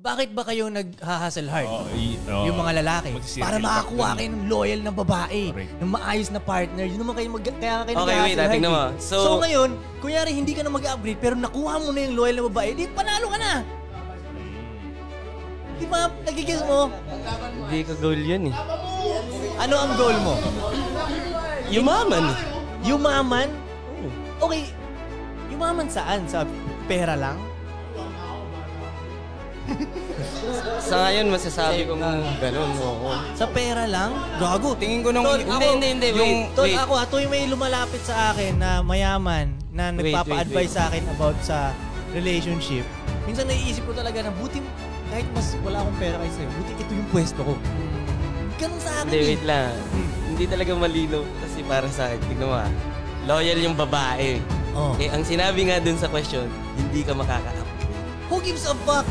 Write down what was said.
bakit ba kayo nag-hustle hard? Yung mga lalaki. Para makakuha kayo ng loyal na babae, ng maayos na partner. Yun naman kayo kaya kayo Okay, wait, tingnan mo. So ngayon, kunyari hindi ka na mag-upgrade pero nakuha mo na yung loyal na babae, di panalo ka na. Di ba, nagigis mo? Hindi ka goal yun eh. Ano ang goal mo? Yumaman. Yumaman? Okay, yumaman saan? Sa pera lang? Sa ngayon, masasabi kong ganun. Sa pera lang? Gago. Tingin ko nung... Hindi, wait. Ako, tuwing may lumalapit sa akin na mayaman, na nagpapa-advise sa akin about sa relationship, minsan naiisip ko talaga na buti, kahit mas wala akong pera kayo sa'yo, buti ito yung pwesto ko. Ganun sa akin. Hindi, wait lang. Hindi talaga malinaw kasi para sa akin. Tignan mo loyal yung babae. Oh. Ang sinabi nga dun sa question, hindi ka makaka-upgrade. Who gives a fuck?